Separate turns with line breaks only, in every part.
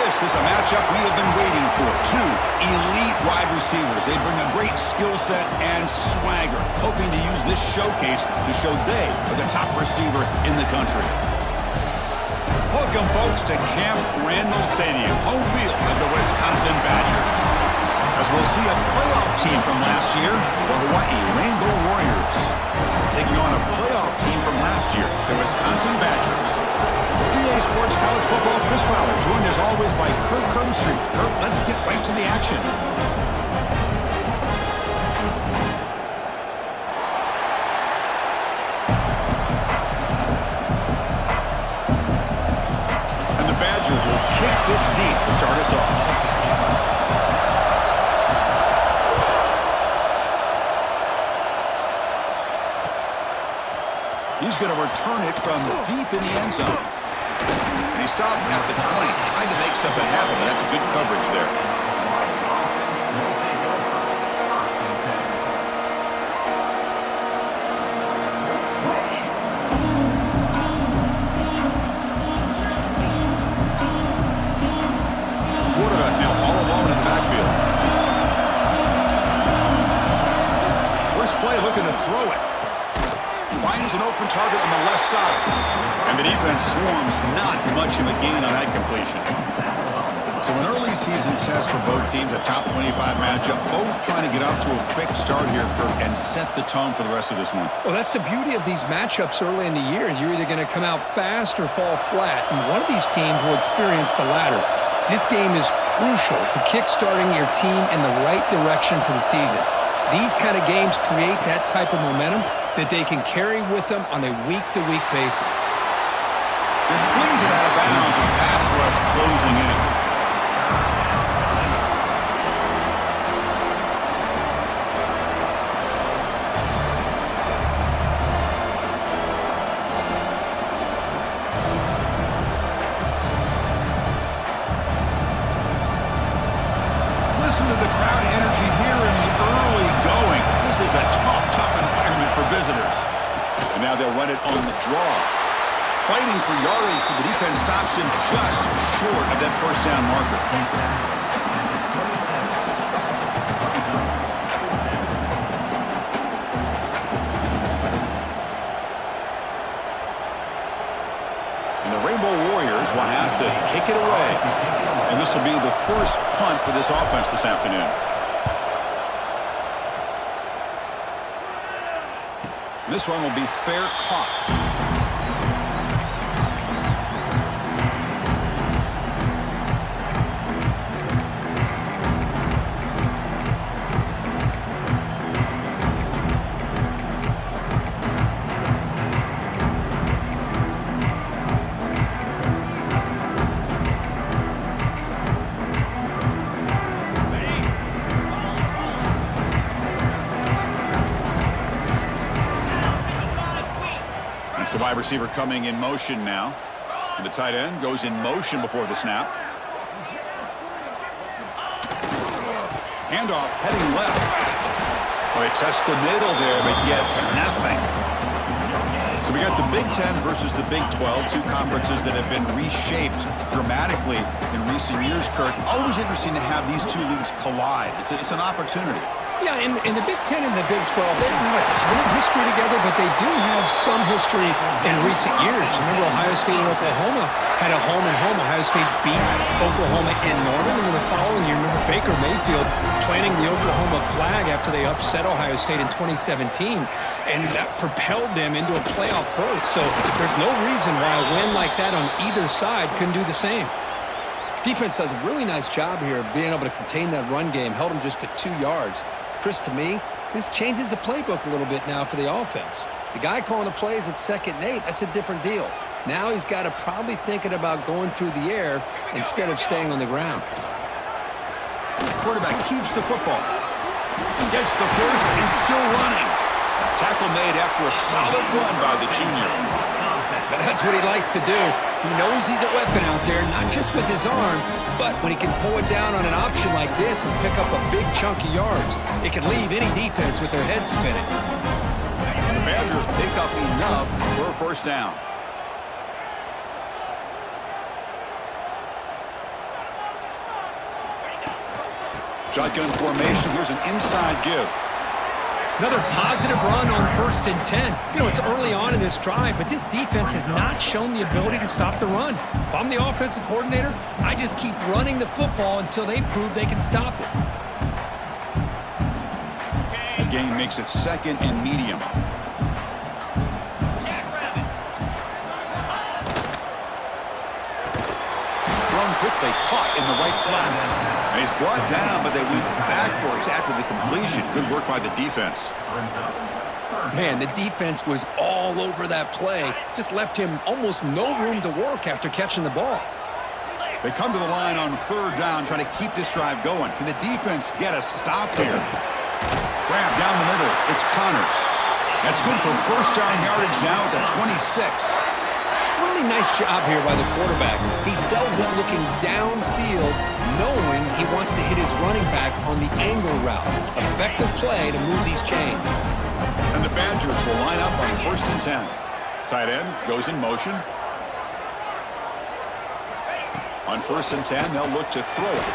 This is a matchup we have been waiting for. Two elite wide receivers. They bring a great skill set and swagger, hoping to use this showcase to show they are the top receiver in the country. Welcome, folks, to Camp Randall Stadium, home field of the Wisconsin Badgers. As we'll see a playoff team from last year, the Hawaii Rainbow Warriors, taking on a playoff team from last year, the Wisconsin Badgers. EA Sports College Football, Chris Fowler, joined as always by Kirk Herbstreit. Kirk, let's get right to the action. And the Badgers will kick this deep to start us off. He's going to return it from deep in the end zone. And he stopped at the 20, trying to make something happen. That's good coverage there. Quarterback now all alone in the backfield. First play looking to throw it. Finds an open target on the left side. And the defense swarms, not much of a gain on that completion. So an early season test for both teams, a top 25 matchup, both trying to get off to a quick start here, Kirk, and set the tone for the rest of this one.
Well, that's the beauty of these matchups early in the year. You're either going to come out fast or fall flat, and one of these teams will experience the latter. This game is crucial to kick-starting your team in the right direction for the season. These kind of games create that type of momentum that they can carry with them on a week-to-week basis.
This flings it out of bounds with pass rush closing in. Listen to the crowd energy here in the early going. This is a tough environment for visitors. And now they'll run it on the draw. Fighting for yardage, but the defense stops him just short of that first down marker. And the Rainbow Warriors will have to kick it away. And this will be the first punt for this offense this afternoon. This one will be fair caught. The wide receiver coming in motion now. And the tight end goes in motion before the snap. Handoff heading left. Well, they test the middle there, but yet nothing. So we got the Big Ten versus the Big 12, two conferences that have been reshaped dramatically in recent years, Kirk. Always interesting to have these two leagues collide. It's an opportunity.
Yeah, in the Big Ten and the Big 12, they don't have a ton of history together, but they do have some history in recent years. Remember, Ohio State and Oklahoma had a home-and-home. Ohio State beat Oklahoma in Norman, and then the following year, remember Baker Mayfield planting the Oklahoma flag after they upset Ohio State in 2017, and that propelled them into a playoff berth. So there's no reason why a win like that on either side couldn't do the same. Defense does a really nice job here of being able to contain that run game, held them just to 2 yards. Chris, to me, this changes the playbook a little bit now for the offense. The guy calling the plays at 2nd and 8, that's a different deal. Now he's got to probably thinking about going through the air instead of staying on the ground.
Quarterback keeps the football. Gets the first and still running. Tackle made after a solid run by the junior.
But that's what he likes to do. He knows he's a weapon out there, not just with his arm, but when he can pull it down on an option like this and pick up a big chunk of yards, it can leave any defense with their head spinning.
And the Badgers pick up enough for a first down. Shotgun formation. Here's an inside give.
Another positive run on 1st and 10. You know, it's early on in this drive, but this defense has not shown the ability to stop the run. If I'm the offensive coordinator, I just keep running the football until they prove they can stop it.
The gain makes it 2nd and medium. Thrown quickly, caught in the right flat. And he's brought down, but they went backwards after the completion. Good work by the defense.
Man, the defense was all over that play. Just left him almost no room to work after catching the ball.
They come to the line on 3rd down, trying to keep this drive going. Can the defense get a stop here? Grab down the middle. It's Connors. That's good for 1st down yardage now at the 26.
Really nice job here by the quarterback. He sells it looking downfield, knowing he wants to hit his running back on the angle route. Effective play to move these chains.
And the Badgers will line up on 1st and 10. Tight end goes in motion. On 1st and 10, they'll look to throw it.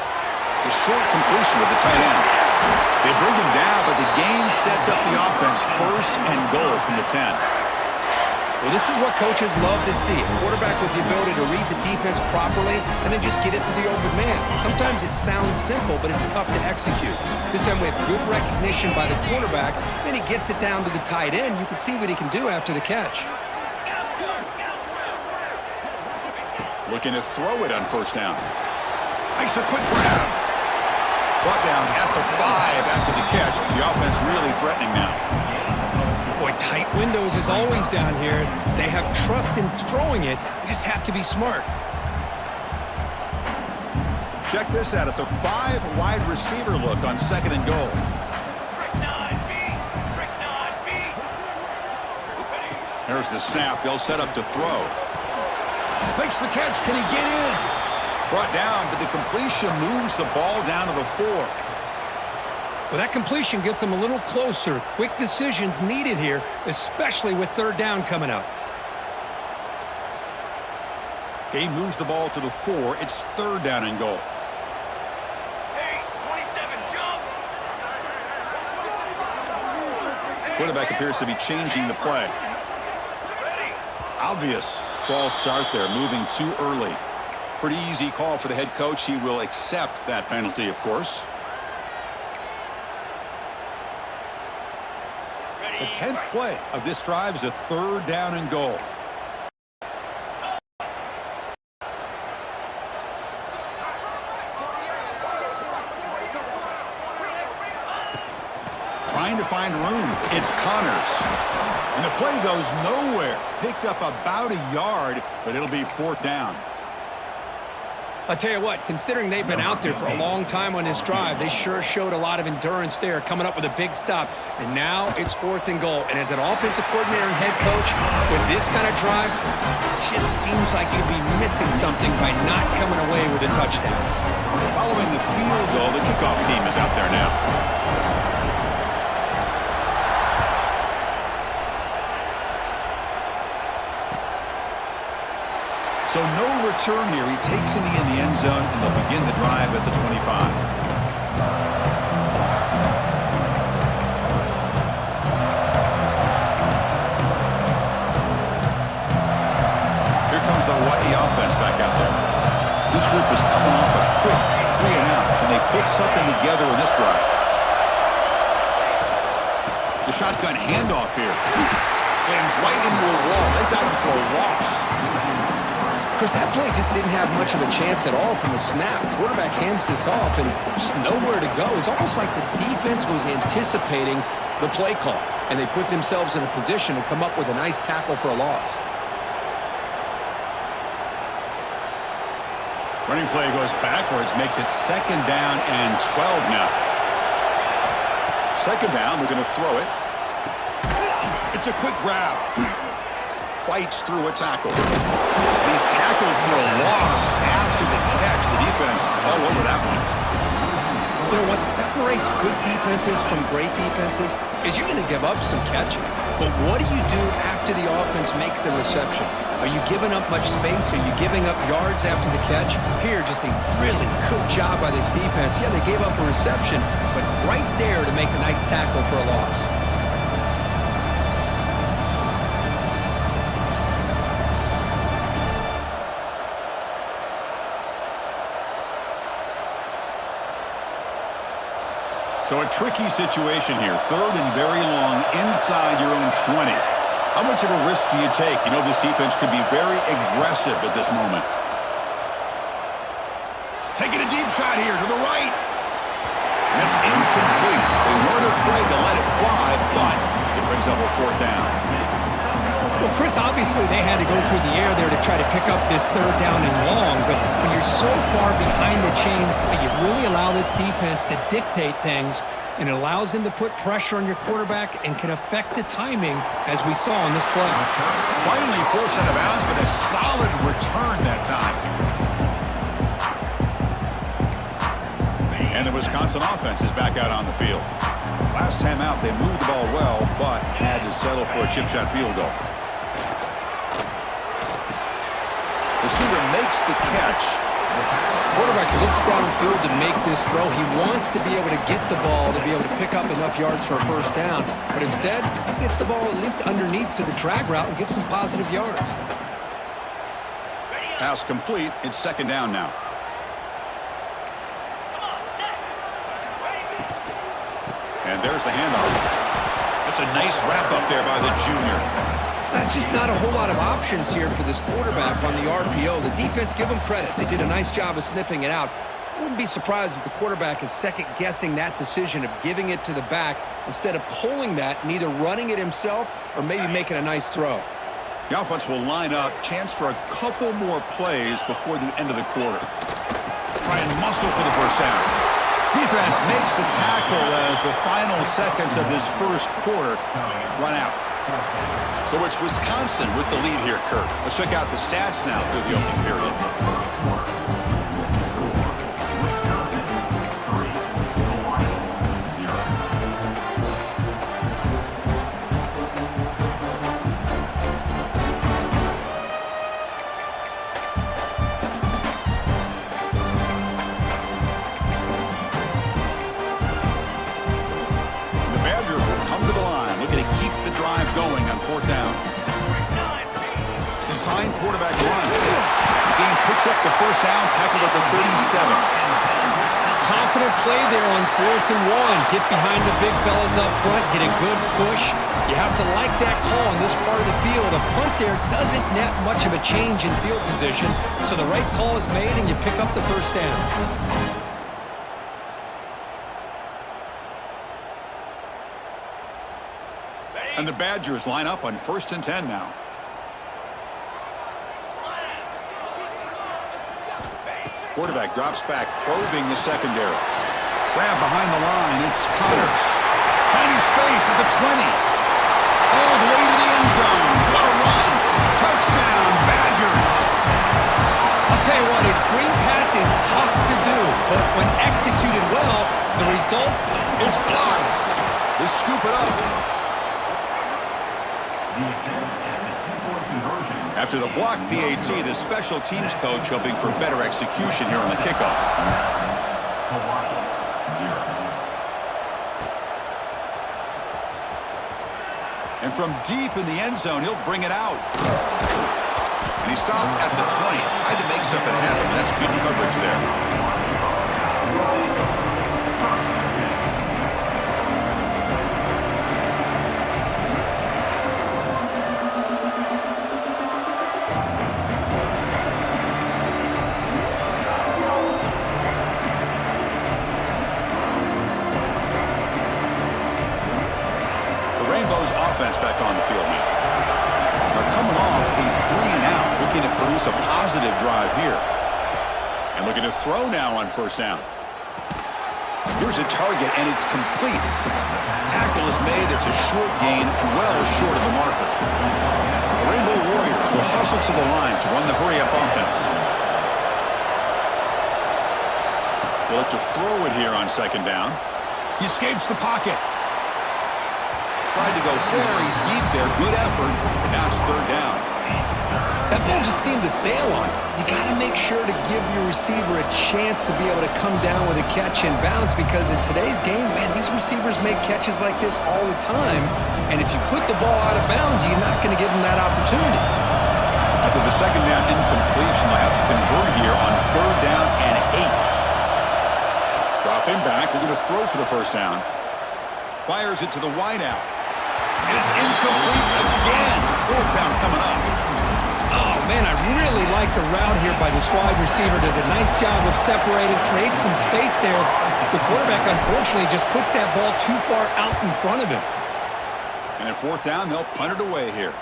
The short completion with the tight end. They bring him down, but the gain sets up the offense 1st and goal from the 10.
Well, this is what coaches love to see. A quarterback with the ability to read the defense properly and then just get it to the open man. Sometimes it sounds simple, but it's tough to execute. This time we have good recognition by the quarterback. Then he gets it down to the tight end. You can see what he can do after the catch.
Looking to throw it on 1st down. Makes a quick grab. Brought down at the 5 after the catch. The offense really threatening now.
Boy, tight windows is always down here. They have trust in throwing it. They just have to be smart.
Check this out. It's a 5 wide receiver look on 2nd and goal. There's the snap. They'll set up to throw. Makes the catch. Can he get in? Brought down, but the completion moves the ball down to the 4.
Well, that completion gets them a little closer. Quick decisions needed here, especially with 3rd down coming up.
Game moves the ball to the 4. It's 3rd down and goal. Quarterback appears to be changing the play. Obvious false start there, moving too early. Pretty easy call for the head coach. He will accept that penalty, of course. The 10th play of this drive is a 3rd down and goal. Trying to find room. It's Connors. And the play goes nowhere. Picked up about a yard, but it'll be 4th down.
I'll tell you what, considering they've been out there for a long time on this drive, they sure showed a lot of endurance there, coming up with a big stop. And now it's 4th and goal. And as an offensive coordinator and head coach, with this kind of drive, it just seems like you'd be missing something by not coming away with a touchdown.
Following the field goal, the kickoff team is out there now. So no return here. He takes it in the end zone, and they'll begin the drive at the 25. Here comes the Hawaii offense back out there. This group is coming off a quick 3 and out. Can they put something together in this drive? The shotgun handoff here. Slams right into a wall. They've got him for a loss.
Chris, that play just didn't have much of a chance at all from the snap. Quarterback hands this off and just nowhere to go. It's almost like the defense was anticipating the play call, and they put themselves in a position to come up with a nice tackle for a loss.
Running play goes backwards, makes it 2nd down and 12 now. 2nd down, we're going to throw it. It's a quick grab. Fights through a tackle. He's tackled for a loss after the catch. The defense all over that one.
You know, what separates good defenses from great defenses is you're going to give up some catches. But what do you do after the offense makes the reception? Are you giving up much space? Are you giving up yards after the catch? Here, just a really good job by this defense. Yeah, they gave up a reception, but right there to make a nice tackle for a loss.
So a tricky situation here. 3rd and very long inside your own 20. How much of a risk do you take? You know, this defense could be very aggressive at this moment. Taking a deep shot here to the right. And it's incomplete. They weren't afraid to let it fly, but it brings up a 4th down.
Well, Chris, obviously they had to go through the air there to try to pick up this 3rd down and long, but when you're so far behind the chains, you really allow this defense to dictate things, and it allows them to put pressure on your quarterback and can affect the timing, as we saw on this play.
Finally forced out of bounds, but a solid return that time. And the Wisconsin offense is back out on the field. Last time out, they moved the ball well, but had to settle for a chip shot field goal. Receiver makes the catch.
Quarterback looks downfield to make this throw. He wants to be able to get the ball to be able to pick up enough yards for a 1st down. But instead, he gets the ball at least underneath to the drag route and gets some positive yards.
Pass complete. It's 2nd down now. And there's the handoff. That's a nice wrap up there by the junior.
That's just not a whole lot of options here for this quarterback on the RPO. The defense, give them credit. They did a nice job of sniffing it out. I wouldn't be surprised if the quarterback is second-guessing that decision of giving it to the back instead of pulling that and either running it himself or maybe making a nice throw.
The offense will line up. Chance for a couple more plays before the end of the quarter. Try and muscle for the 1st down. Defense makes the tackle as the final seconds of this 1st quarter run out. So it's Wisconsin with the lead here, Kurt. Let's check out the stats now through the opening period. The Badgers will come to the line, looking to keep the drive going on 4th down. Design quarterback run. The game picks up the 1st down, tackled at the 37.
Confident play there on 4th and 1. Get behind the big fellas up front, get a good push. You have to like that call in this part of the field. A punt there doesn't net much of a change in field position, so the right call is made and you pick up the 1st down.
And the Badgers line up on 1st and 10 now. Quarterback drops back, probing the secondary. Grab behind the line. It's Connors. Finding space at the 20. All the way to the end zone. What a run. Touchdown, Badgers.
I'll tell you what, a screen pass is tough to do, but when executed well, the result,
it's blocked. They scoop it up. After the block PAT, the special teams coach hoping for better execution here on the kickoff. And from deep in the end zone, he'll bring it out. And he stopped at the 20. Tried to make something happen. That's good coverage there. Offense back on the field now. They're coming off a 3 and out, looking to produce a positive drive here. And looking to throw now on 1st down. Here's a target, and it's complete. Tackle is made. It's a short gain, well short of the marker. The Rainbow Warriors will hustle to the line to run the hurry-up offense. They look to throw it here on second down. He escapes the pocket. Tried to go very deep there. Good effort. But now it's third down.
That ball just seemed to sail on. You got to make sure to give your receiver a chance to be able to come down with a catch and bounce, because in today's game, man, these receivers make catches like this all the time. And if you put the ball out of bounds, you're not going to give them that opportunity.
After the second down incompletion, they'll have to convert here on third down and 8. Drop him back. We're going to throw for the first down. Fires it to the wideout. It's incomplete again. Fourth down coming up.
Oh, man, I really like the route here by this wide receiver. Does a nice job of separating, creates some space there. The quarterback, unfortunately, just puts that ball too far out in front of him.
And at fourth down, they'll punt it away here.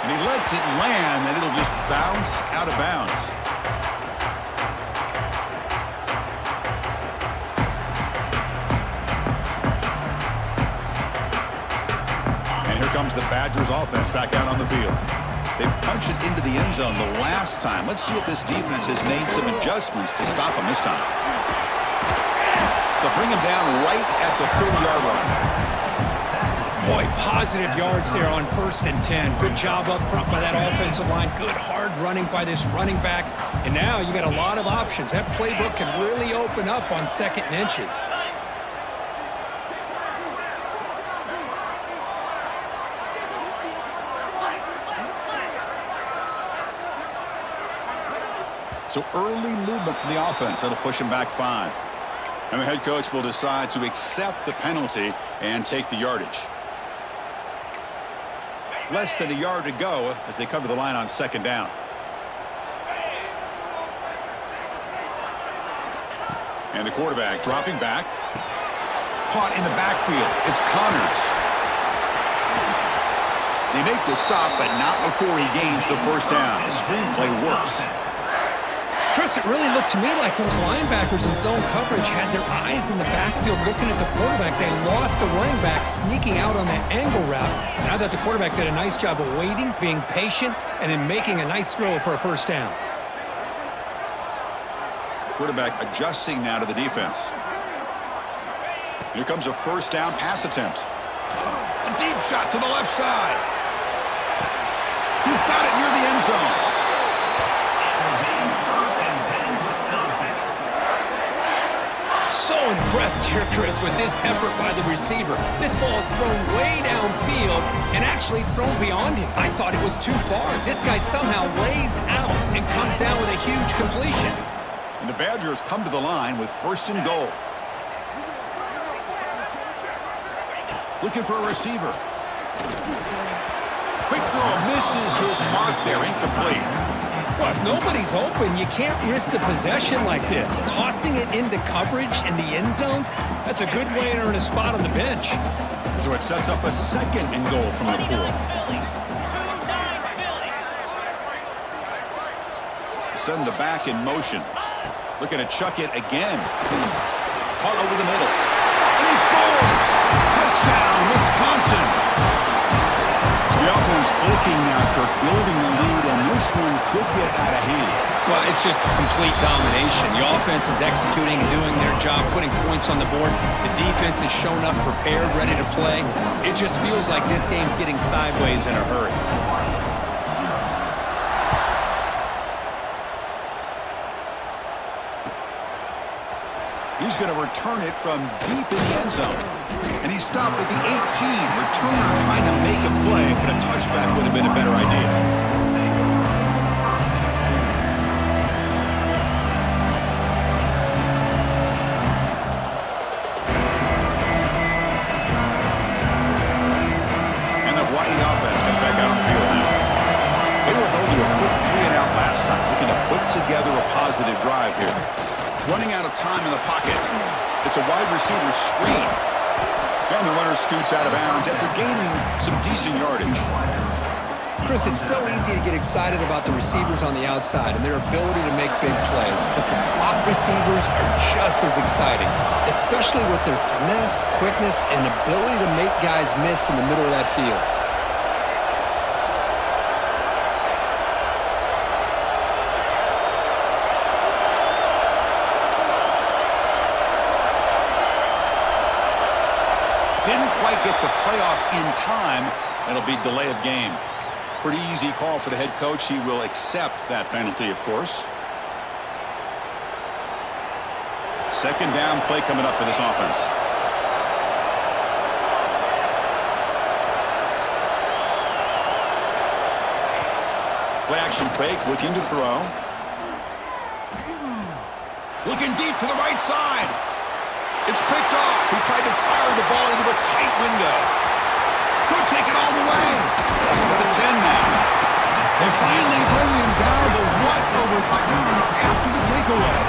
And he lets it land, and it'll just bounce out of bounds. Comes the Badgers offense back out on the field. They punched it into the end zone the last time. Let's see if this defense has made some adjustments to stop them this time. They'll bring him down right at the 30-yard line.
Boy, positive yards there on 1st and 10. Good job up front by that offensive line. Good hard running by this running back. And now you got a lot of options. That playbook can really open up on 2nd and inches.
So early movement from the offense. That'll push him back 5. And the head coach will decide to accept the penalty and take the yardage. Less than a yard to go as they come to the line on 2nd down. And the quarterback dropping back. Caught in the backfield. It's Connors. They make the stop, but not before he gains the first down. The screenplay works.
Chris, it really looked to me like those linebackers in zone coverage had their eyes in the backfield looking at the quarterback. They lost the running back sneaking out on that angle route. And I thought the quarterback did a nice job of waiting, being patient, and then making a nice throw for a first down.
Quarterback adjusting now to the defense. Here comes a first down pass attempt. A deep shot to the left side. He's got it near the end zone.
So impressed here, Chris, with this effort by the receiver. This ball is thrown way downfield, and actually it's thrown beyond him. I thought it was too far. This guy somehow lays out and comes down with a huge completion.
And the Badgers come to the line with 1st and goal. Looking for a receiver. Quick throw, misses his mark there, incomplete.
Well, if nobody's open, you can't risk the possession like this. Tossing it into coverage in the end zone, that's a good way to earn a spot on the bench.
So it sets up a 2nd and goal from the 4. Send the back in motion. Looking to chuck it again. Caught over the middle. And he scores! Touchdown, Wisconsin! So the offense clicking now, Kirk, building the lead, and this one could get out of hand.
Well, it's just complete domination. The offense is executing and doing their job, putting points on the board. The defense is shown up, prepared, ready to play. It just feels like this game's getting sideways in a hurry.
He's going to return it from deep in the end zone. And he stopped with the 18. Returner trying to make a play, but a touchback would have been a better idea. And the Hawaii offense comes back out on the field now. They were held to a quick 3-and-out last time, looking to put together a positive drive here. Running out of time in the pocket. It's a wide receiver screen. And the runner scoots out of bounds after gaining some decent yardage.
Chris, it's so easy to get excited about the receivers on the outside and their ability to make big plays, but the slot receivers are just as exciting, especially with their finesse, quickness, and ability to make guys miss in the middle of that field.
It'll be delay of game. Pretty easy call for the head coach. He will accept that penalty, of course. Second down play coming up for this offense. Play action fake, looking to throw. Looking deep to the right side. It's picked off. He tried to fire the ball into a tight window. Could take it all the way. At the 10 now. They finally bring him down to 1/2 after the takeaway.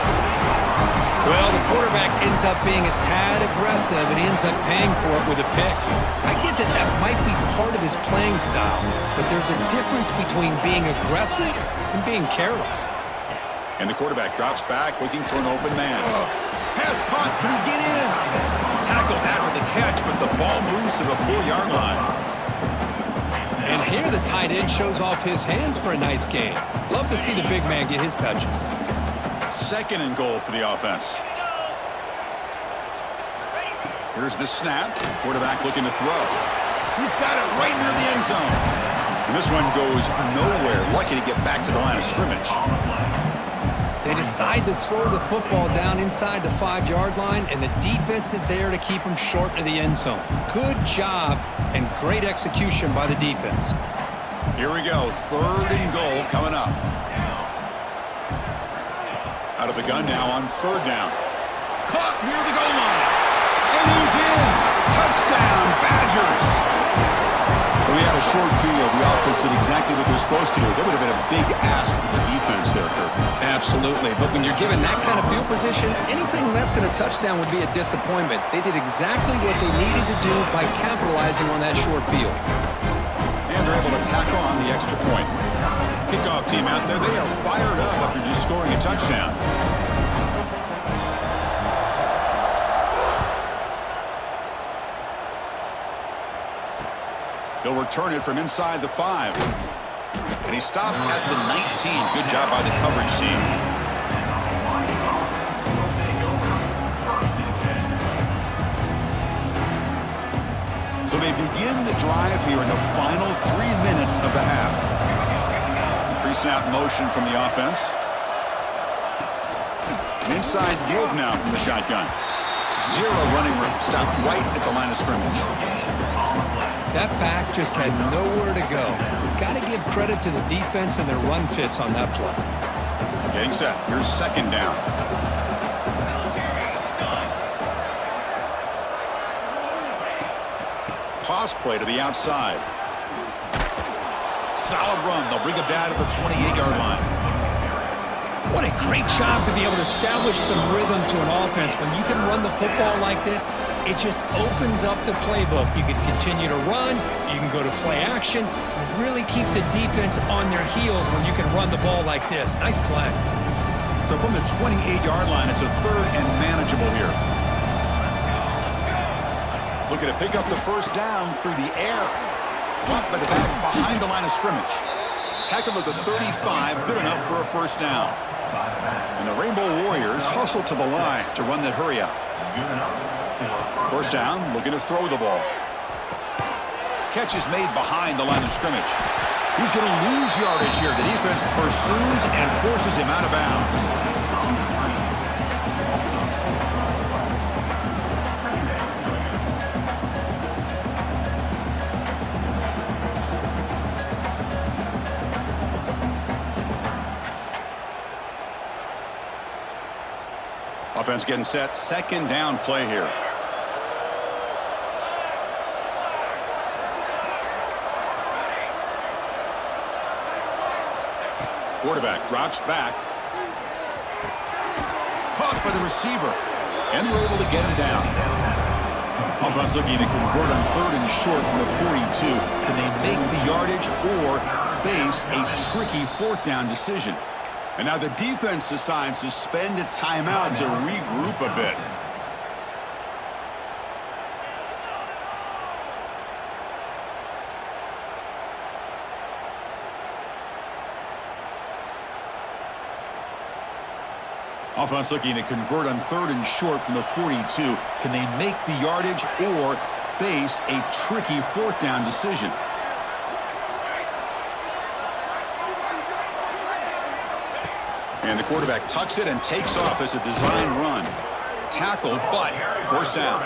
Well, the quarterback ends up being a tad aggressive, and he ends up paying for it with a pick. I get that that might be part of his playing style, but there's a difference between being aggressive and being careless.
And the quarterback drops back, looking for an open man. Pass caught. Can he get in? Tackled after the catch, but the ball moves to the 4-yard line.
And here the tight end shows off his hands for a nice gain. Love to see the big man get his touches.
Second and goal for the offense. Here's the snap. Quarterback looking to throw. He's got it right near the end zone. And this one goes nowhere. Lucky to get back to the line of scrimmage.
They decide to throw the football down inside the 5-yard line, and the defense is there to keep them short of the end zone. Good job and great execution by the defense.
Here we go. Third and goal coming up. Out of the gun now on third down. Caught near the goal line. And he's in. Touchdown, Badgers. We had a short field. The offense did exactly what they're supposed to do. That would have been a big ask for the defense there, Kirk.
Absolutely. But when you're given that kind of field position, anything less than a touchdown would be a disappointment. They did exactly what they needed to do by capitalizing on that short field.
And they're able to tack on the extra point. Kickoff team out there, they are fired up after just scoring a touchdown. He'll return it from inside the 5. And he stopped at the 19. Good job by the coverage team. So they begin the drive here in the final 3 minutes of the half. Pre-snap motion from the offense. An inside give now from the shotgun. Zero running room. Stopped right at the line of scrimmage.
That back just had nowhere to go. Got to give credit to the defense and their run fits on that play.
Getting set. Here's second down. Toss play to the outside. Solid run. They'll bring it down to the 28-yard line.
What a great job to be able to establish some rhythm to an offense. When you can run the football like this, it just opens up the playbook. You can continue to run. You can go to play action. You really keep the defense on their heels when you can run the ball like this. Nice play.
So from the 28-yard line, it's a third and manageable here. Looking to pick up the first down through the air. Blocked by the back behind the line of scrimmage. Tackled at the 35, good enough for a first down. And the Rainbow Warriors hustle to the line to run the hurry up. First down, looking to throw the ball. Catch is made behind the line of scrimmage. He's going to lose yardage here. The defense pursues and forces him out of bounds. Offense getting set. Second down play here. Quarterback drops back. Caught by the receiver. And they're able to get him down. Offense looking to convert on third and short from the 42. Can they make the yardage or face a tricky fourth down decision? And now the defense decides to spend a timeout to regroup a bit. Offense looking to convert on third and short from the 42. Can they make the yardage or face a tricky fourth down decision? And the quarterback tucks it and takes off as a design run. Tackled, but forced down.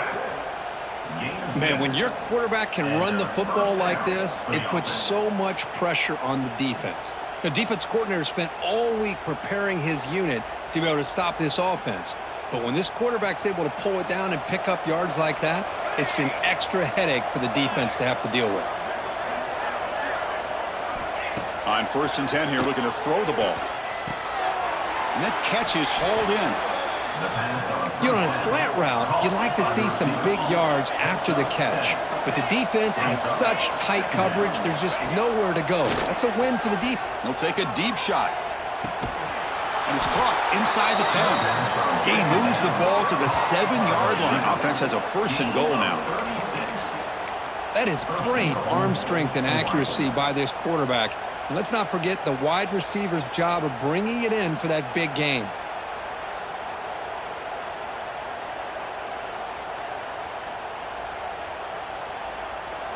Man, when your quarterback can run the football like this, it puts so much pressure on the defense. The defense coordinator spent all week preparing his unit to be able to stop this offense. But when this quarterback's able to pull it down and pick up yards like that, it's an extra headache for the defense to have to deal with.
On 1st and 10 here, looking to throw the ball. And that catch is hauled in.
You know, on a slant route, you'd like to see some big yards after the catch. But the defense has such tight coverage, there's just nowhere to go. That's a win for the defense.
They'll take a deep shot. And it's caught inside the 10. Gain moves the ball to the 7-yard line. Offense has a 1st and goal now.
That is great arm strength and accuracy by this quarterback. And let's not forget the wide receiver's job of bringing it in for that big gain.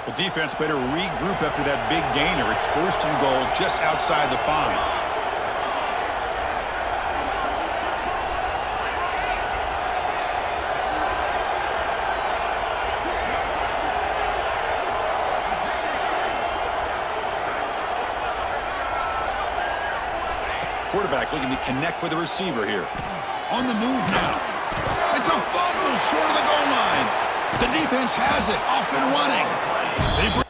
The defense better regroup after that big gainer. It's 1st and goal just outside the 5. Quarterback looking to connect with the receiver here. On the move now. It's a fumble short of the goal line. The defense has it off and running. They bring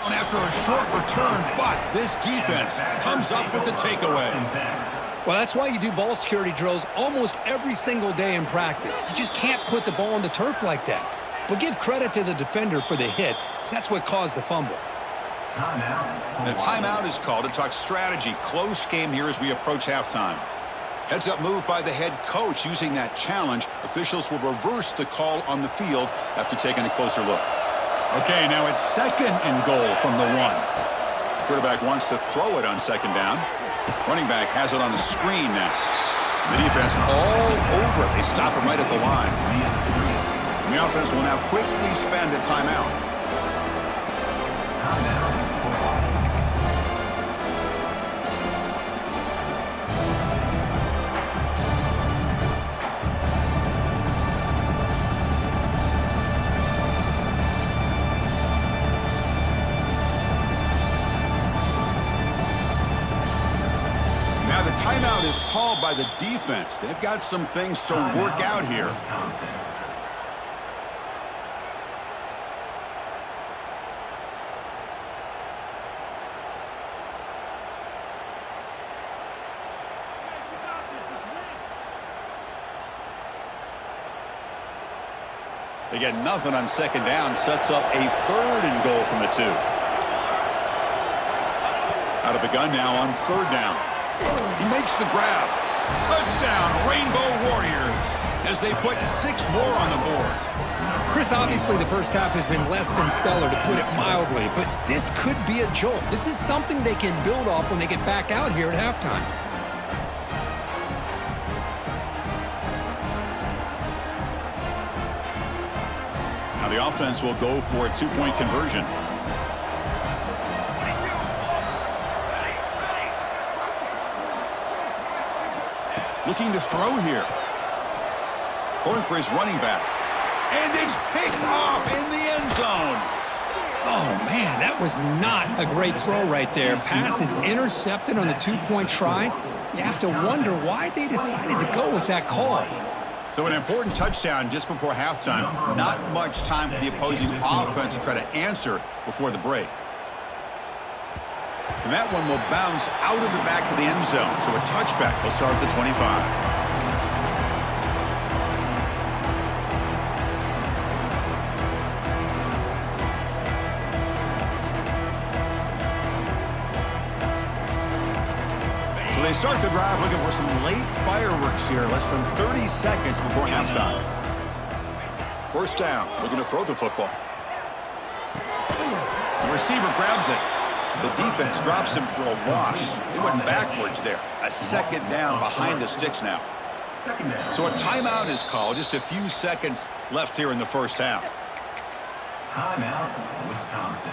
on after a short return, but this defense comes up with the takeaway.
Well, that's why you do ball security drills almost every single day in practice. You just can't put the ball on the turf like that. But give credit to the defender for the hit, because that's what caused the fumble.
The timeout is called to talk strategy. Close game here as we approach halftime. Heads-up move by the head coach. Using that challenge, officials will reverse the call on the field after taking a closer look. Okay, now it's 2nd and goal from the 1. Quarterback wants to throw it on 2nd down. Running back has it on the screen now. The defense all over it. They stop him right at the line. And the offense will now quickly spend a timeout. Now the timeout is called by the defense. They've got some things to work out here. They get nothing on 2nd down. Sets up a 3rd and goal from the 2. Out of the gun now on 3rd down. He makes the grab. Touchdown, Rainbow Warriors, as they put 6 more on the board.
Chris, obviously the first half has been less than stellar, to put it mildly, but this could be a jolt. This is something they can build off when they get back out here at halftime.
Now the offense will go for a 2-point conversion. Looking to throw here. Throwing for his running back. And it's picked off in the end zone.
Oh, man, that was not a great throw right there. Pass is intercepted on the 2-point try. You have to wonder why they decided to go with that call.
So an important touchdown just before halftime. Not much time for the opposing offense to try to answer before the break. And that one will bounce out of the back of the end zone. So a touchback will start at the 25. So they start the drive looking for some late fireworks here. Less than 30 seconds before halftime. 1st down, looking to throw the football. The receiver grabs it. The defense drops him for a loss. They went backwards there. A 2nd down behind the sticks now. So a timeout is called. Just a few seconds left here in the first half.
Timeout, Wisconsin.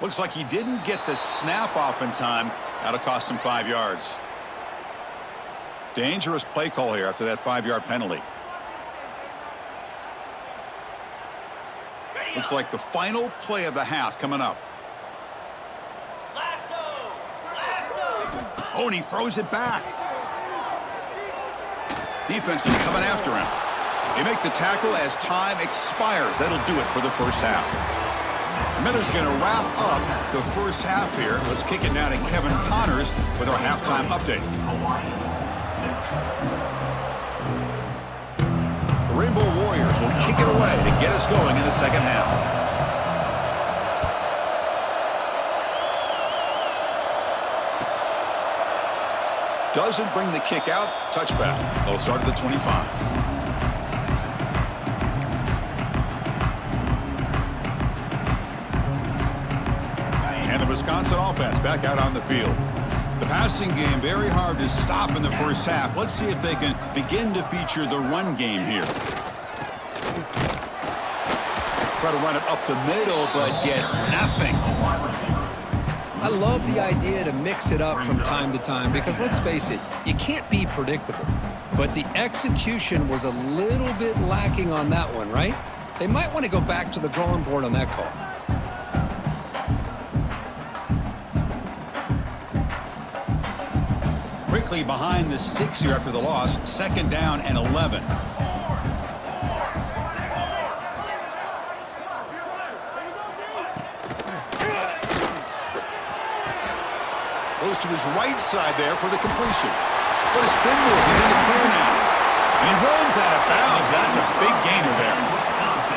Looks like he didn't get the snap off in time. That'll cost him 5 yards. Dangerous play call here after that 5-yard penalty. Looks like the final play of the half coming up. Oh, and he throws it back. Defense is coming after him. They make the tackle as time expires. That'll do it for the first half. Miller's going to wrap up the first half here. Let's kick it now to Kevin Connors with our halftime update. The Rainbow Warriors will kick it away to get us going in the second half. Doesn't bring the kick out. Touchback. They'll start at the 25. And the Wisconsin offense back out on the field. The passing game very hard to stop in the first half. Let's see if they can begin to feature the run game here. Try to run it up the middle, but get nothing.
I love the idea to mix it up from time to time because, let's face it, you can't be predictable. But the execution was a little bit lacking on that one, right? They might want to go back to the drawing board on that call.
Quickly behind the sticks here after the loss. 2nd down and 11. Goes to his right side there for the completion. What a spin move. He's in the clear now. And he runs out of bounds. That's a big gainer there.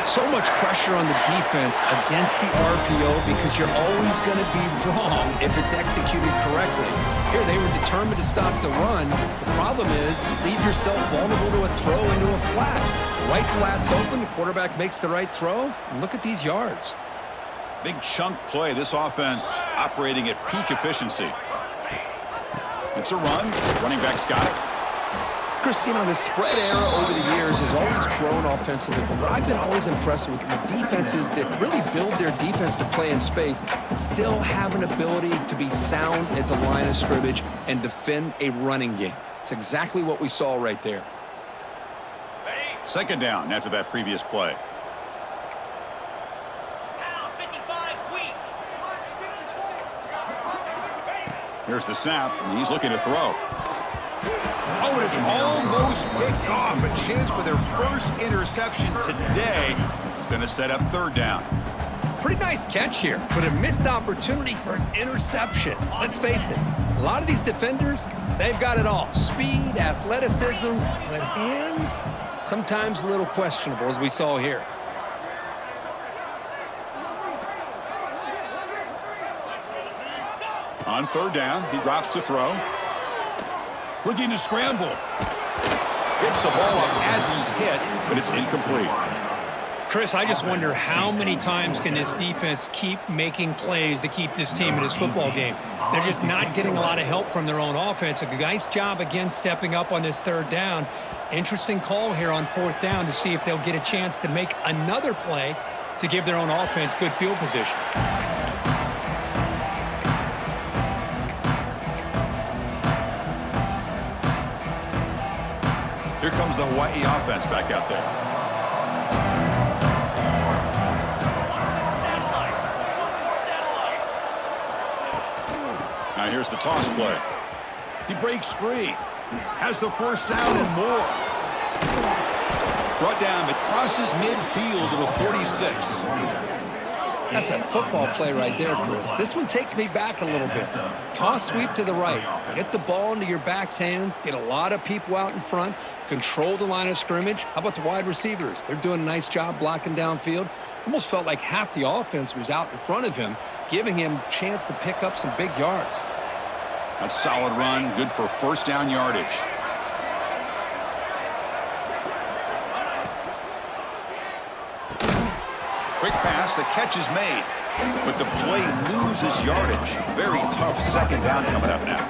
So much pressure on the defense against the RPO because you're always going to be wrong if it's executed correctly. Here, they were determined to stop the run. The problem is you leave yourself vulnerable to a throw into a flat. Right flat's open. The quarterback makes the right throw. And look at these yards.
Big chunk play. This offense operating at peak efficiency. It's a run. Running back's got it.
Chris, the spread era over the years has always grown offensively, but what I've been always impressed with defenses that really build their defense to play in space still have an ability to be sound at the line of scrimmage and defend a running game. It's exactly what we saw right there.
2nd down after that previous play. Here's the snap, and he's looking to throw. Oh, and it's almost picked off. A chance for their first interception today. Going to set up 3rd down.
Pretty nice catch here, but a missed opportunity for an interception. Let's face it, a lot of these defenders, they've got it all. Speed, athleticism, but hands, sometimes a little questionable, as we saw here.
On 3rd down, he drops to throw. Looking to scramble. Hits the ball up as he's hit, but it's incomplete.
Chris, I just wonder how many times can this defense keep making plays to keep this team in this football game. They're just not getting a lot of help from their own offense. A nice job again stepping up on this 3rd down. Interesting call here on 4th down to see if they'll get a chance to make another play to give their own offense good field position.
Here comes the Hawaii offense back out there. Now here's the toss play. He breaks free. Has the 1st down and more. Brought down, it crosses midfield to the 46.
That's a football play right there, Chris. This one takes me back a little bit. Toss sweep to the right. Get the ball into your back's hands. Get a lot of people out in front. Control the line of scrimmage. How about the wide receivers? They're doing a nice job blocking downfield. Almost felt like half the offense was out in front of him, giving him a chance to pick up some big yards.
That's a solid run. Good for 1st down yardage. Quick pass, the catch is made, but the play loses yardage. Very tough 2nd down coming up now.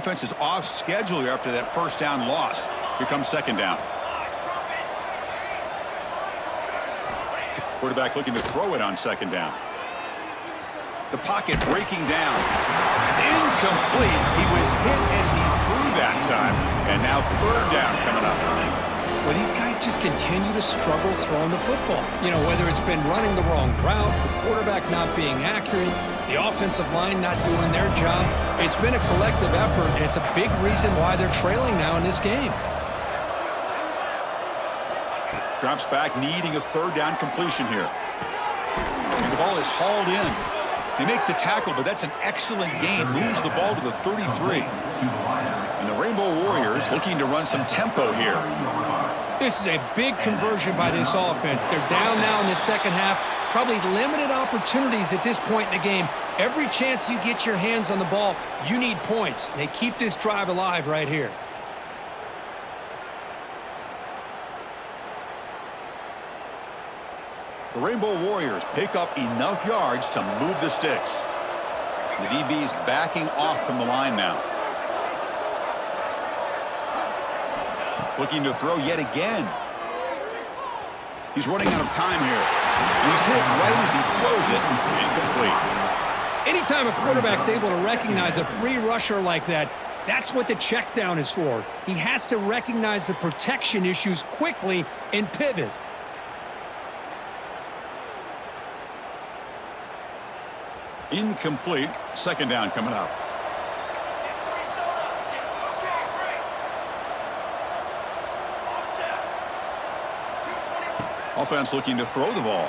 offense is off schedule here after that first down loss. Here comes second down. Quarterback looking to throw it on second down. The pocket breaking down. It's incomplete. He was hit as he threw that time. And now third down coming up.
Well, these guys just continue to struggle throwing the football. You know, whether it's been running the wrong route, the quarterback not being accurate, the offensive line not doing their job. It's been a collective effort, and it's a big reason why they're trailing now in this game.
Drops back, needing a third down completion here. And the ball is hauled in. They make the tackle, but that's an excellent gain. Moves the ball to the 33. And the Rainbow Warriors looking to run some tempo here.
This is a big conversion by this offense. They're down now in the second half. Probably limited opportunities at this point in the game. Every chance you get your hands on the ball, you need points. And they keep this drive alive right here.
The Rainbow Warriors pick up enough yards to move the sticks. The DB's backing off from the line now. Looking to throw yet again. He's running out of time here. And he's hit right as he throws it. Incomplete.
Anytime a quarterback's able to recognize a free rusher like that, that's what the check down is for. He has to recognize the protection issues quickly and pivot.
Incomplete. Second down coming up. Offense looking to throw the ball.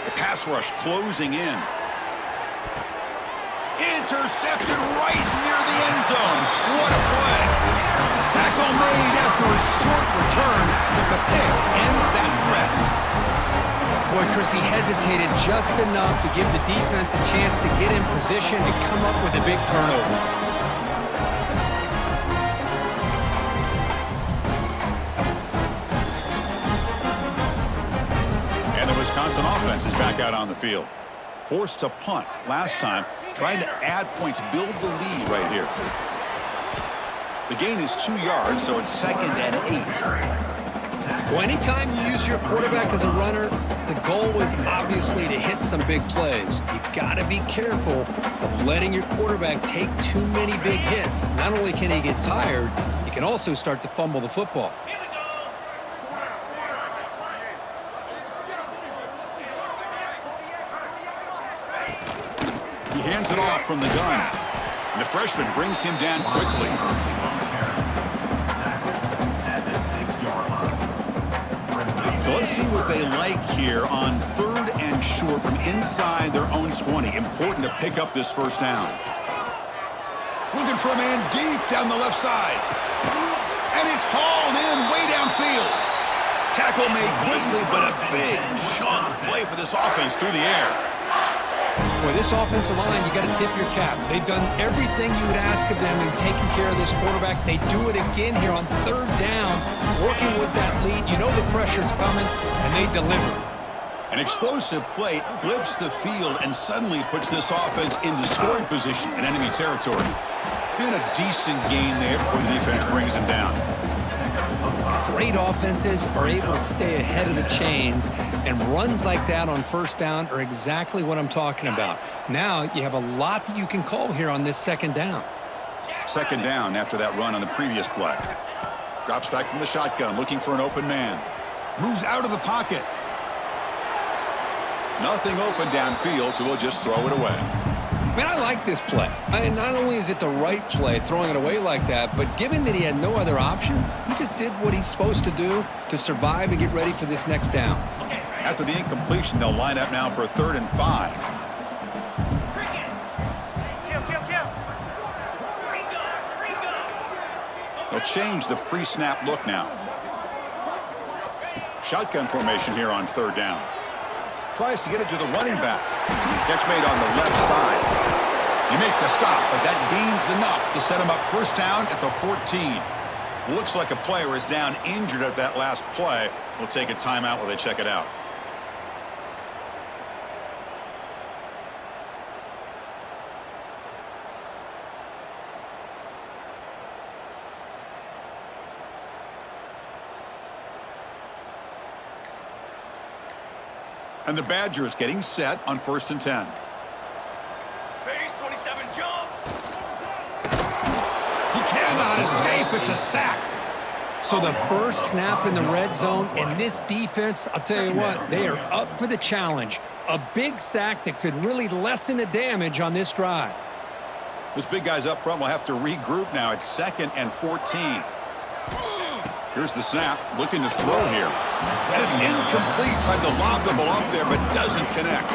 The pass rush closing in. Intercepted right near the end zone. What a play. Tackle made after a short return, but the pick ends that threat.
Boy, Chris, he hesitated just enough to give the defense a chance to get in position and come up with a big turnover.
Wisconsin offense is back out on the field. Forced to punt last time, trying to add points, build the lead right here. The gain is 2 yards, so it's 2nd and 8.
Well, anytime you use your quarterback as a runner, the goal is obviously to hit some big plays. You got to be careful of letting your quarterback take too many big hits. Not only can he get tired, he can also start to fumble the football.
He hands it off from the gun. And the freshman brings him down quickly. So let's see what they like here on 3rd and short from inside their own 20. Important to pick up this first down. Looking for a man deep down the left side. And it's hauled in way downfield. Tackle made quickly, but a big chunk play for this offense through the air.
Boy, this offensive line, you got to tip your cap. They've done everything you would ask of them in taking care of this quarterback. They do it again here on 3rd down, working with that lead. You know the pressure's coming, and they deliver.
An explosive play flips the field and suddenly puts this offense into scoring position in enemy territory. Doing a decent gain there before the defense brings him down.
Great offenses are able to stay ahead of the chains, and runs like that on 1st down are exactly what I'm talking about. Now you have a lot that you can call here on this 2nd down.
2nd down after that run on the previous play. Drops back from the shotgun, looking for an open man. Moves out of the pocket. Nothing open downfield, so we'll just throw it away.
Man, I like this play. Not only is it the right play, throwing it away like that, but given that he had no other option, he just did what he's supposed to do to survive and get ready for this next down.
After the incompletion, they'll line up now for a 3rd and 5. They'll change the pre-snap look now. Shotgun formation here on 3rd down. Tries to get it to the running back. Catch made on the left side. You make the stop, but that gains enough to set him up 1st down at the 14. Looks like a player is down injured at that last play. We'll take a timeout while they check it out. And the Badgers getting set on 1st and 10.
Base 27 jump.
He cannot escape. It's a sack.
So the first snap in the red zone, and this defense, I'll tell you what, they are up for the challenge. A big sack that could really lessen the damage on this drive.
This big guy's up front will have to regroup now. It's 2nd and 14. Here's the snap, looking to throw here. And it's incomplete. Tried to lob the ball up there, but doesn't connect.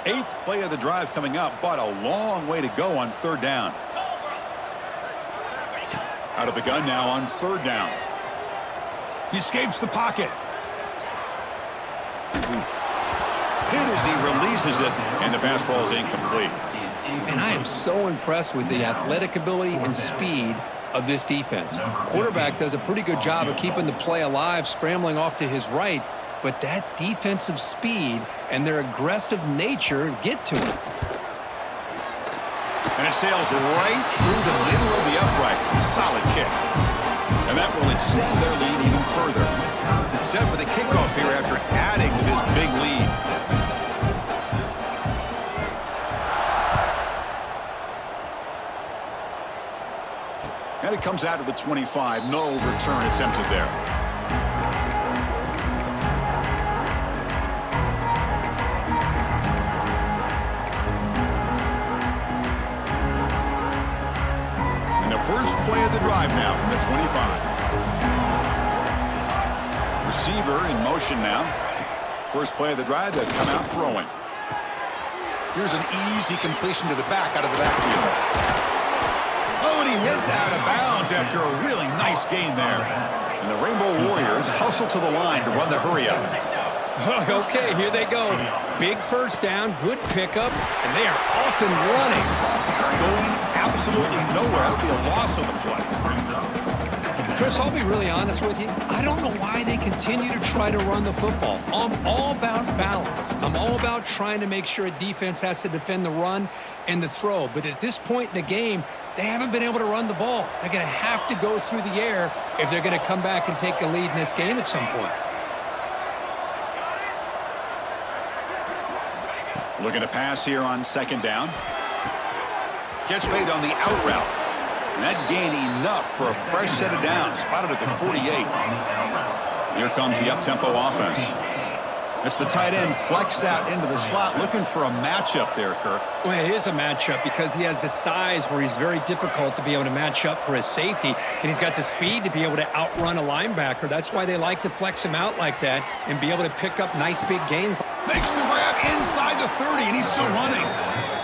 Eighth play of the drive coming up, but a long way to go on 3rd down. Out of the gun now on 3rd down. He escapes the pocket. Hit as he releases it, and the pass ball is incomplete.
And I am so impressed with the athletic ability and speed of this defense. Quarterback does a pretty good job of keeping the play alive, scrambling off to his right, but that defensive speed and their aggressive nature get to him.
And it sails right through the middle of the uprights. Solid kick. And that will extend their lead even further. Set for the kickoff here after adding to this big lead. And it comes out of the 25. No return attempted there. And the first play of the drive now from the 25. Receiver in motion now. First play of the drive, they'll come out throwing. Here's an easy completion to the back out of the backfield. Oh, and he hits out of bounds after a really nice gain there. And the Rainbow Warriors hustle to the line to run the hurry up.
Okay, here they go. Big first down, good pickup, and they are off and running.
Going absolutely nowhere. That'll be a loss on the play.
Chris, I'll be really honest with you. I don't know why they continue to try to run the football. I'm all about balance. I'm all about trying to make sure a defense has to defend the run and the throw. But at this point in the game, they haven't been able to run the ball. They're going to have to go through the air if they're going to come back and take the lead in this game at some point.
Looking to pass here on 2nd down. Catch made on the out route. And that gained enough for a fresh set of downs. Spotted at the 48. Here comes the up-tempo offense. It's the tight end flexed out into the slot, looking for a matchup there, Kirk.
Well, it is a matchup because he has the size where he's very difficult to be able to match up for his safety, and he's got the speed to be able to outrun a linebacker. That's why they like to flex him out like that and be able to pick up nice big gains.
Makes the grab inside the 30, and he's still running.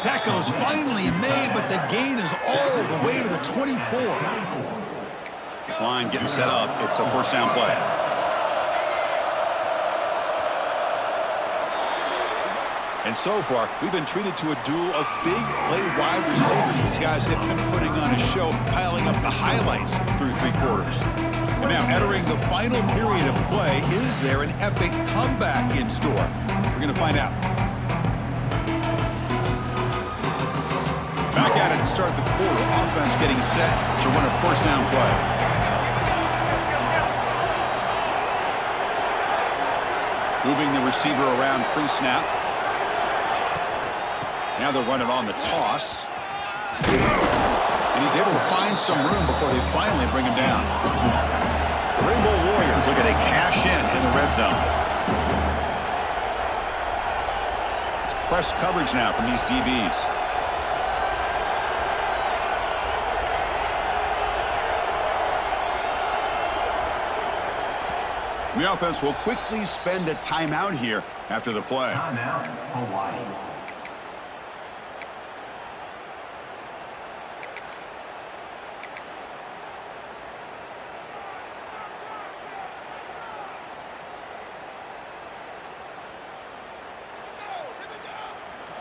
Tackle is finally made, but the gain is all the way to the 24. This line getting set up. It's a first down play. And so far, we've been treated to a duel of big play wide receivers. These guys have been putting on a show, piling up the highlights through 3 quarters. And now entering the final period of play, is there an epic comeback in store? We're going to find out. Back at it to start the quarter. Offense getting set to run a first down play. Moving the receiver around pre-snap. Now they'll run it on the toss. And he's able to find some room before they finally bring him down. The Rainbow Warriors looking to cash in the red zone. It's press coverage now from these DBs. The offense will quickly spend a timeout here after the play.
Timeout, Hawaii.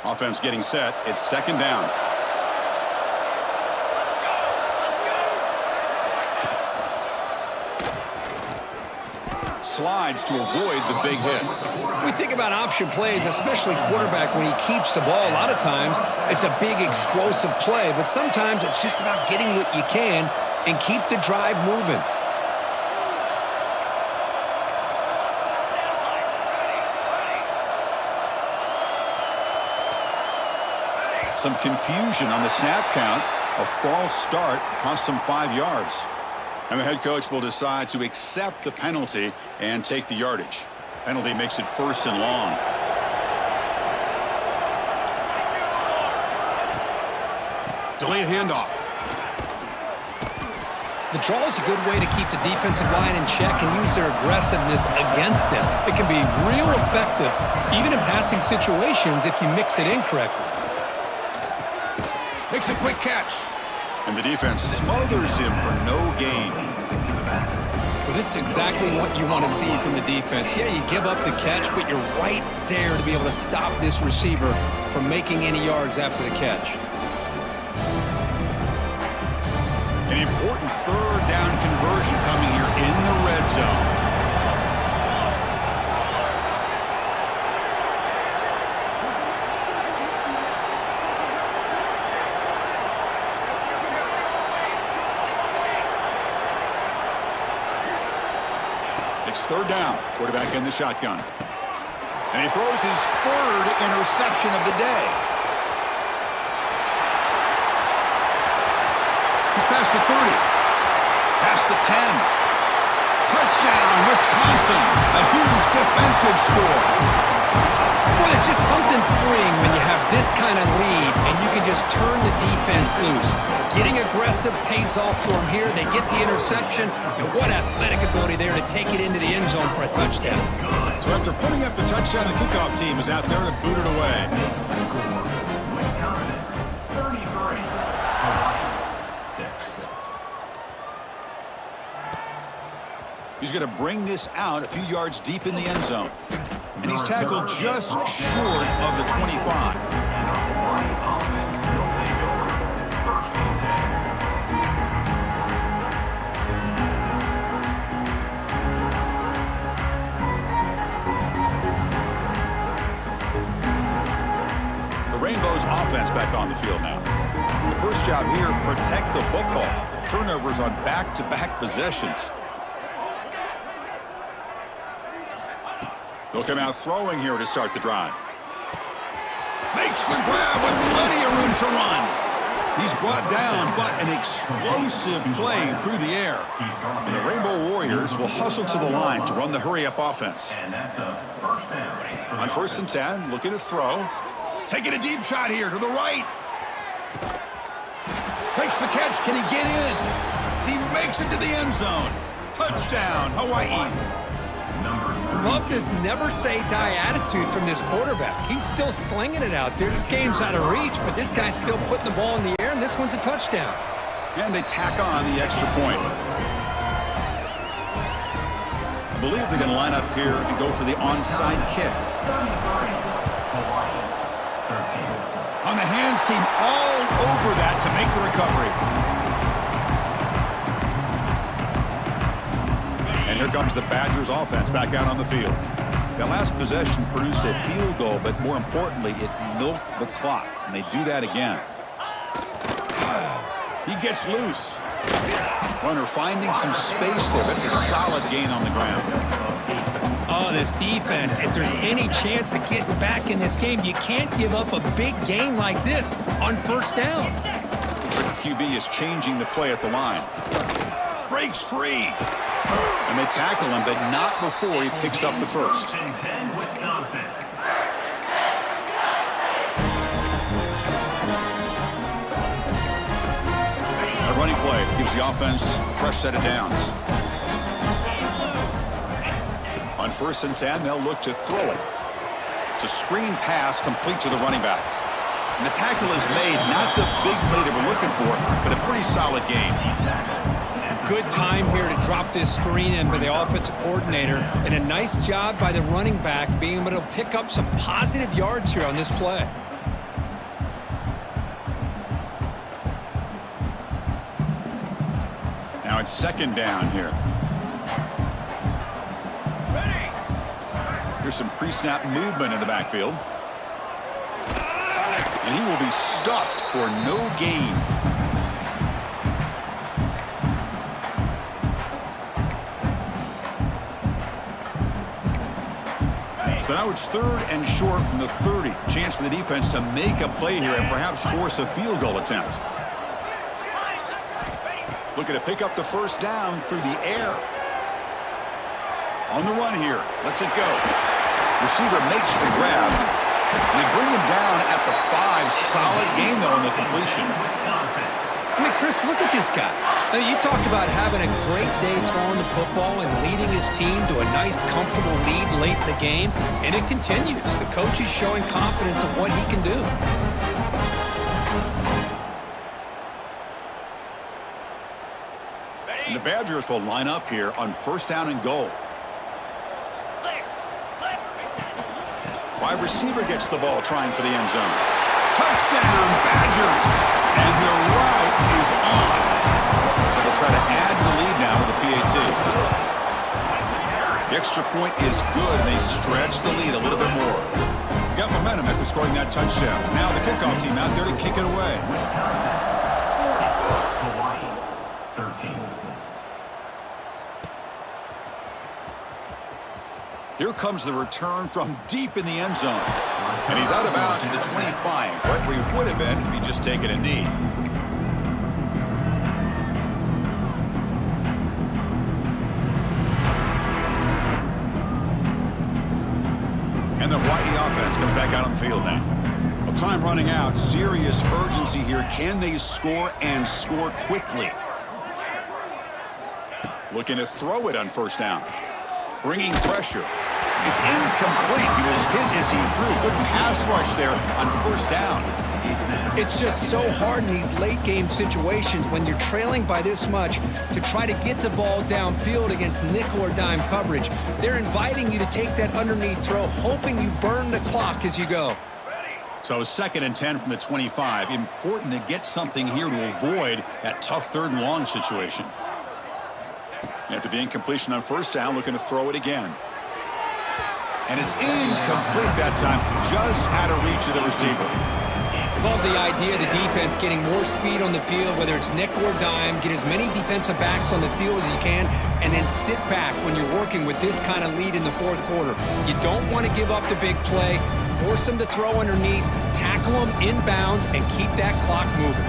Offense getting set. It's 2nd down. slides to avoid the big hit.
We think about option plays, especially quarterback, when he keeps the ball. A lot of times, it's a big explosive play, but sometimes it's just about getting what you can and keep the drive moving.
Some confusion on the snap count. A false start cost them 5 yards. And the head coach will decide to accept the penalty and take the yardage. Penalty makes it 1st and long. Delayed handoff.
The draw is a good way to keep the defensive line in check and use their aggressiveness against them. It can be real effective, even in passing situations, if you mix it in correctly.
Makes a quick catch. And the defense smothers him for no gain.
Well, this is exactly what you want to see from the defense. Yeah, you give up the catch, but you're right there to be able to stop this receiver from making any yards after the catch.
An important 3rd down conversion coming here in the red zone. It's 3rd down. Quarterback in the shotgun. And he throws his 3rd interception of the day. He's past the 30. Past the 10. Touchdown, Wisconsin. A huge defensive score.
Well, it's just something freeing when you have this kind of lead and you can just turn the defense loose. Getting aggressive pays off for them here. They get the interception, and what athletic ability there to take it into the end zone for a touchdown.
So after putting up the touchdown, the kickoff team is out there to boot it away.
Wisconsin 33, Hawaii 6.
He's going to bring this out a few yards deep in the end zone. And he's tackled just short of the 25. The Rainbows offense back on the field now. The first job here, protect the football. Turnovers on back-to-back possessions. They'll come out throwing here to start the drive. Makes the grab with plenty of room to run. He's brought down, but an explosive play through the air. And the Rainbow Warriors will hustle to the line to run the hurry-up offense.
And that's a 1st down.
On 1st and 10, looking to throw. Taking a deep shot here to the right. Makes the catch. Can he get in? He makes it to the end zone. Touchdown, Hawaii.
Love this never-say-die attitude from this quarterback. He's still slinging it out there. This game's out of reach, but this guy's still putting the ball in the air, and this one's a touchdown.
And they tack on the extra point. I believe they're going to line up here and go for the onside kick. On the hands team, all over that to make the recovery. And here comes the Badgers offense back out on the field. That last possession produced a field goal, but more importantly, it milked the clock. And they do that again. He gets loose. Runner finding some space there. That's a solid gain on the ground.
Oh, this defense, if there's any chance of getting back in this game, you can't give up a big gain like this on 1st down.
QB is changing the play at the line. Breaks free. And they tackle him, but not before he picks up the 1st.
Wisconsin.
A running play gives the offense a fresh set of downs. On 1st and 10, they'll look to throw it. It's a screen pass complete to the running back. And the tackle is made, not the big play they were looking for, but a pretty solid game.
Good time here to drop this screen in by the offensive coordinator, and a nice job by the running back being able to pick up some positive yards here on this play.
Now it's 2nd down here. after some pre-snap movement in the backfield. And he will be stuffed for no gain. So now it's 3rd and short from the 30. Chance for the defense to make a play here and perhaps force a field goal attempt. Looking to pick up the first down through the air. On the run here. Lets it go. Receiver makes the grab. They bring him down at the 5. Solid gain, though, in the completion.
I mean, Chris, look at this guy. I mean, you talk about having a great day throwing the football and leading his team to a nice, comfortable lead late in the game, and it continues. The coach is showing confidence of what he can do.
And the Badgers will line up here on 1st down and goal. Wide receiver gets the ball trying for the end zone. Touchdown, Badgers! And the route is on. So they'll try to add the lead now with the PAT. The extra point is good. They stretch the lead a little bit more. Got momentum after scoring that touchdown. Now the kickoff team out there to kick it away.
Hawaii, 13.
Here comes the return from deep in the end zone. And he's out of bounds at the 25, right where he would have been if he'd just taken a knee. And the Hawaii offense comes back out on the field now. Well, time running out. Serious urgency here. Can they score and score quickly? Looking to throw it on 1st down. Bringing pressure. It's incomplete. He was hit as he threw. Good pass rush there on 1st down.
It's just so hard in these late-game situations when you're trailing by this much to try to get the ball downfield against nickel or dime coverage. They're inviting you to take that underneath throw, hoping you burn the clock as you go.
So 2nd and 10 from the 25. Important to get something here to avoid that tough 3rd and long situation. After the incompletion on 1st down, looking to throw it again. And it's incomplete that time, just out of reach of the receiver.
Love the idea of the defense getting more speed on the field, whether it's nickel or dime, get as many defensive backs on the field as you can, and then sit back when you're working with this kind of lead in the 4th quarter. You don't want to give up the big play, force them to throw underneath, tackle them inbounds, and keep that clock moving.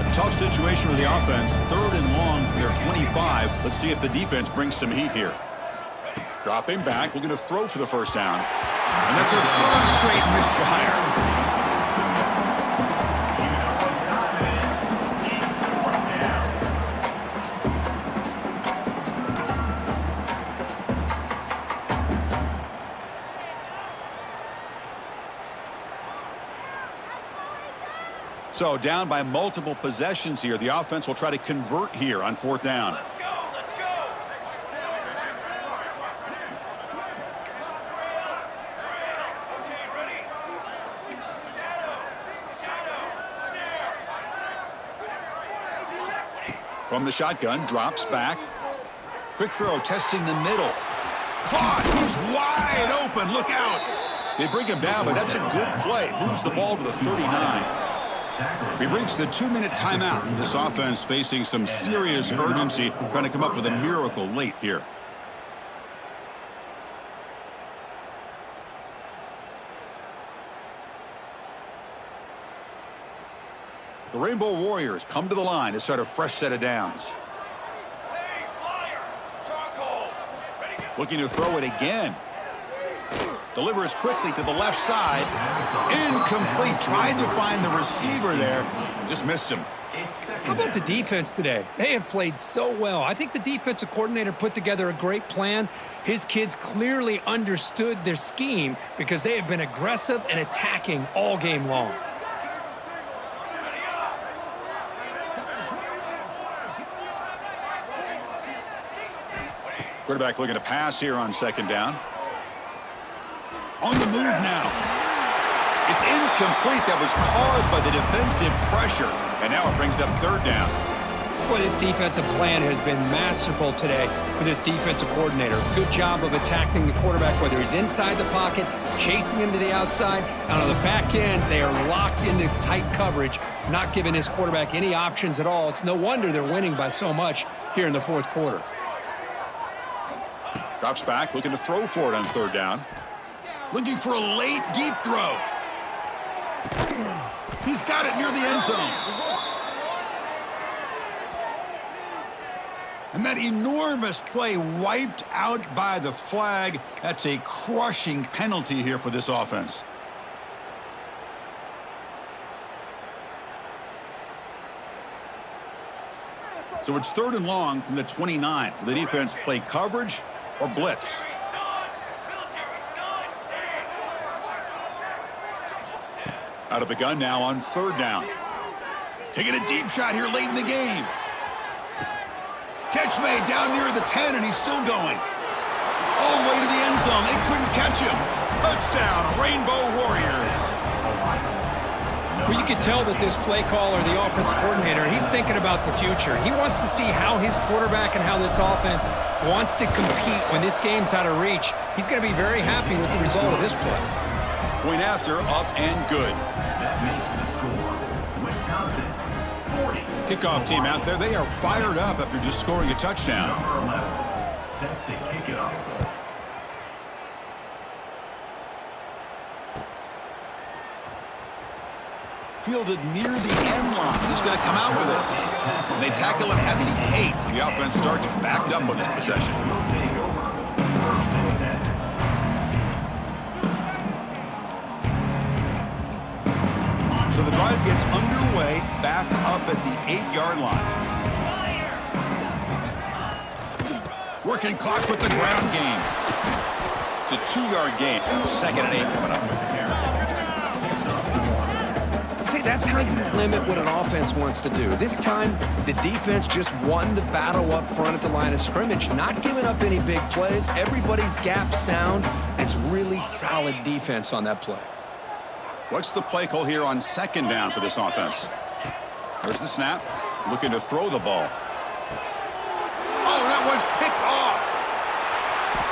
A tough situation for the offense, 3rd and long, they're 25. Let's see if the defense brings some heat here. Dropping back, looking to throw for the 1st down. And that's a 3rd straight misfire. So down by multiple possessions here. The offense will try to convert here on 4th down. From the shotgun, drops back. Quick throw, testing the middle. Caught, he's wide open, look out. They bring him down, but that's a good play. Moves the ball to the 39. We've reached the 2-minute timeout. This offense facing some serious urgency, trying to come up with a miracle late here. The Rainbow Warriors come to the line to start a fresh set of downs. Looking to throw it again. Delivers quickly to the left side. Incomplete. Tried to find the receiver there. Just missed him.
How about the defense today? They have played so well. I think the defensive coordinator put together a great plan. His kids clearly understood their scheme because they have been aggressive and attacking all game long.
Quarterback looking to pass here on 2nd down. On the move now. It's incomplete. That was caused by the defensive pressure. And now it brings up 3rd down.
Boy, this defensive plan has been masterful today for this defensive coordinator. Good job of attacking the quarterback, whether he's inside the pocket, chasing him to the outside, and on the back end, they are locked into tight coverage, not giving his quarterback any options at all. It's no wonder they're winning by so much here in the fourth quarter.
Drops back, looking to throw for it on third down. Looking for a late, deep throw. He's got it near the end zone. And that enormous play wiped out by the flag. That's a crushing penalty here for this offense. So it's third and long from the 29. The defense play coverage or blitz. Out of the gun now on third down. Taking a deep shot here late in the game. Catch made down near the 10, and he's still going. All the way to the end zone. They couldn't catch him. Touchdown, Rainbow Warriors.
Well, you can tell that this play caller, the offense coordinator, he's thinking about the future. He wants to see how his quarterback and how this offense wants to compete when this game's out of reach. He's going to be very happy with the result of this play.
Point after, up and good.
That makes the score. Wisconsin, 40.
Kickoff team out there. They are fired up after just scoring a touchdown.
Number 11, set to kick it off.
Fielded near the end line. He's going to come out with it. And they tackle him at the 8. So the offense starts backed up on this possession.
We'll take over. First and 10.
So the drive gets underway, backed up at the 8-yard line. Working clock with the ground game. It's a 2-yard gain. Second and 8 coming up.
See, that's how you limit what an offense wants to do. This time, the defense just won the battle up front at the line of scrimmage, not giving up any big plays. Everybody's gap sound. It's really solid defense on that play.
What's the play call here on second down for this offense? There's the snap. Looking to throw the ball. Oh, that one's picked off.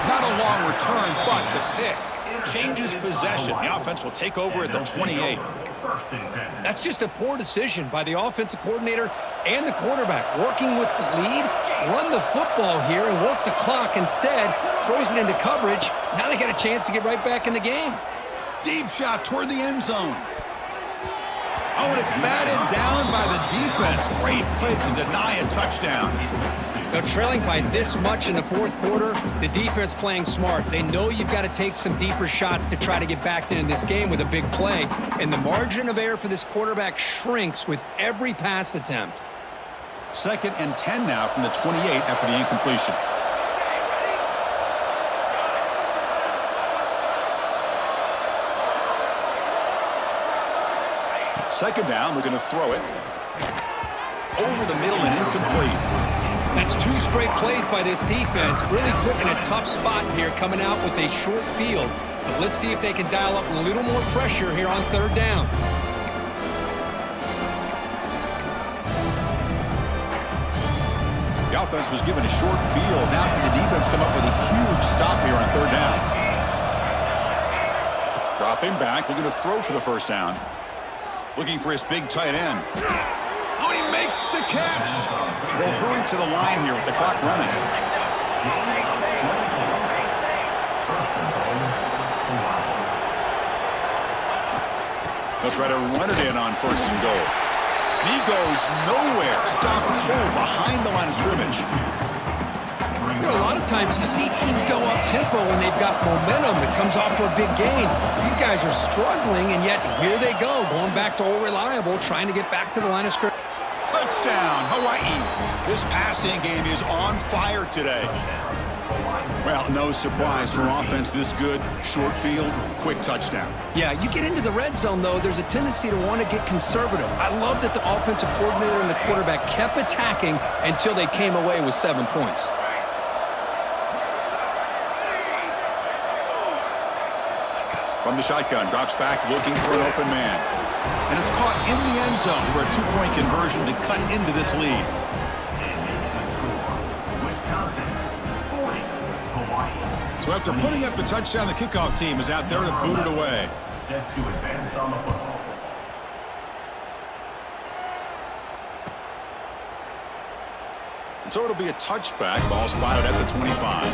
Not a long return, but the pick changes possession. The offense will take over at the 28.
First and 10.
That's just a poor decision by the offensive coordinator and the quarterback. Working with the lead, run the football here and work the clock instead. Throws it into coverage. Now they got a chance to get right back in the game.
Deep shot toward the end zone. Oh, and it's batted down by the defense. Great play to deny a touchdown.
Now, trailing by this much in the fourth quarter, the defense playing smart. They know you've got to take some deeper shots to try to get back in this game with a big play. And the margin of error for this quarterback shrinks with every pass attempt.
Second and 10 now from the 28 after the incompletion. Second down, we're going to throw it. Over the middle and incomplete.
That's 2 straight plays by this defense. Really put in a tough spot here coming out with a short field. But let's see if they can dial up a little more pressure here on third down.
The offense was given a short field. Now can the defense come up with a huge stop here on third down? Dropping back, looking to throw for the first down. Looking for his big tight end. Oh, he makes the catch. They'll hurry to the line here with the clock running. They'll try to run it in on first and goal. And he goes nowhere. Stop cold behind the line of scrimmage.
You know, a lot of times you see teams go up-tempo when they've got momentum that comes off to a big gain. These guys are struggling, and yet here they go, going back to old reliable, trying to get back to the line of scrimmage.
Touchdown, Hawaii. This passing game is on fire today. Well, no surprise for offense this good. Short field, quick touchdown.
Yeah, you get into the red zone, though, there's a tendency to want to get conservative. I love that the offensive coordinator and the quarterback kept attacking until they came away with 7 points.
From the shotgun, drops back, looking for an open man. And it's caught in the end zone for a 2-point conversion to cut into this lead. So after putting up the touchdown, the kickoff team is out there to boot it away.
Set to advance on the football.
So it'll be a touchback. Ball spotted at the 25.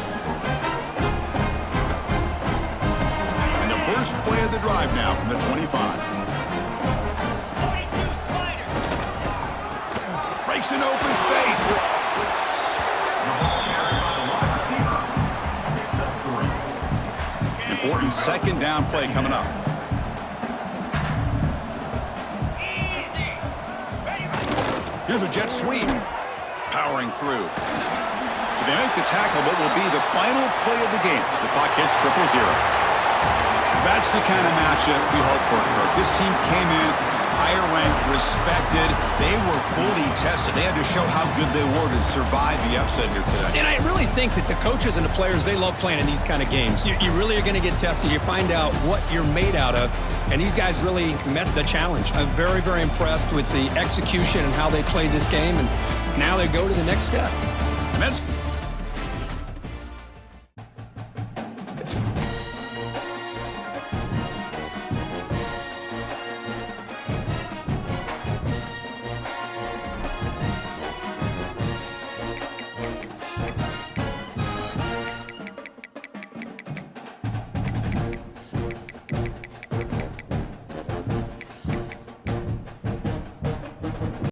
And the first play of the drive now from the 25. Breaks an open space. Important second down play coming up. Here's a jet sweep. Powering through. So they make the tackle, what will be the final play of the game as the clock hits 0-0. That's the kind of matchup we hope for, Kirk. This team came in higher ranked, respected. They were fully tested. They had to show how good they were to survive the upset here today.
And I really think that the coaches and the players, they love playing in these kind of games. You really are going to get tested. You find out what you're made out of. And these guys really met the challenge. I'm very, very impressed with the execution and how they played this game. And now they go to the next step.